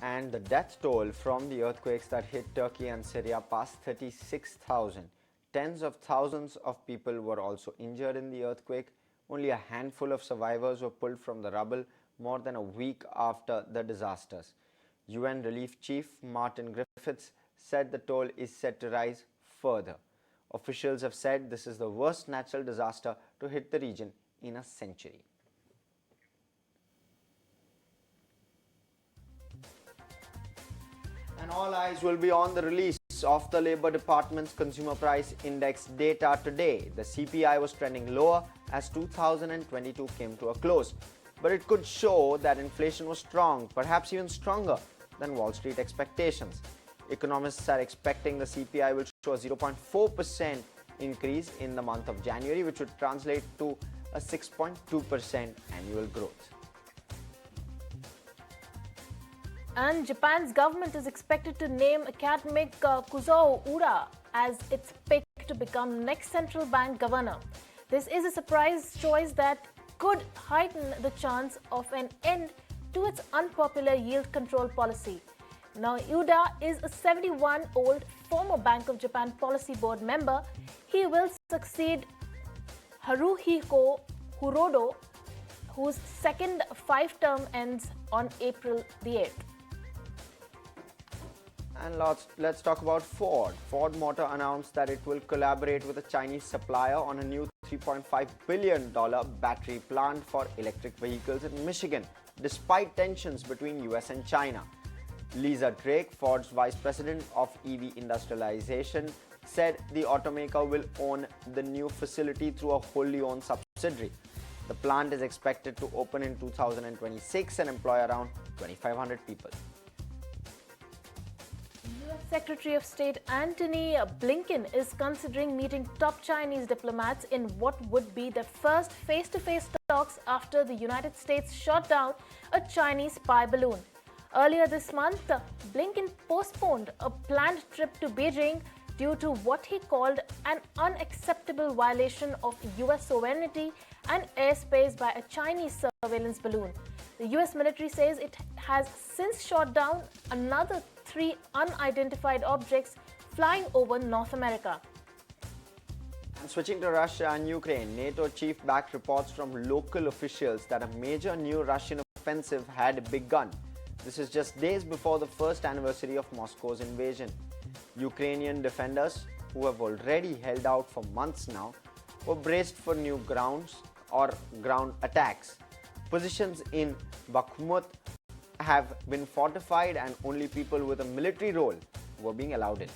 And the death toll from the earthquakes that hit Turkey and Syria passed 36,000. Tens of thousands of people were also injured in the earthquake. Only a handful of survivors were pulled from the rubble more than a week after the disasters. UN Relief Chief Martin Griffiths said the toll is set to rise further. Officials have said this is the worst natural disaster to hit the region in a century. And all eyes will be on the release of the Labour Department's Consumer Price Index data today. The CPI was trending lower as 2022 came to a close, but it could show that inflation was strong, perhaps even stronger than Wall Street expectations. Economists are expecting the CPI will show a 0.4% increase in the month of January, which would translate to a 6.2% annual growth. And Japan's government is expected to name academic Kazuo Ueda as its pick to become next central bank governor. This is a surprise choice that could heighten the chance of an end to its unpopular yield control policy. Now, Ueda is a 71-year-old former Bank of Japan Policy Board member. He will succeed Haruhiko Kuroda, whose second 5-term ends on April the 8th. And let's talk about Ford. Ford Motor announced that it will collaborate with a Chinese supplier on a new $3.5 billion battery plant for electric vehicles in Michigan, despite tensions between US and China. Lisa Drake, Ford's vice president of EV industrialization, said the automaker will own the new facility through a wholly owned subsidiary. The plant is expected to open in 2026 and employ around 2,500 people. US Secretary of State Antony Blinken is considering meeting top Chinese diplomats in what would be the first face-to-face talks after the United States shot down a Chinese spy balloon. Earlier this month, Blinken postponed a planned trip to Beijing due to what he called an unacceptable violation of US sovereignty and airspace by a Chinese surveillance balloon. The US military says it has since shot down another 3 unidentified objects flying over North America. And switching to Russia and Ukraine, NATO chief backed reports from local officials that a major new Russian offensive had begun. This is just days before the first anniversary of Moscow's invasion. Ukrainian defenders, who have already held out for months now, were braced for new ground attacks. Positions in Bakhmut have been fortified and only people with a military role were being allowed in.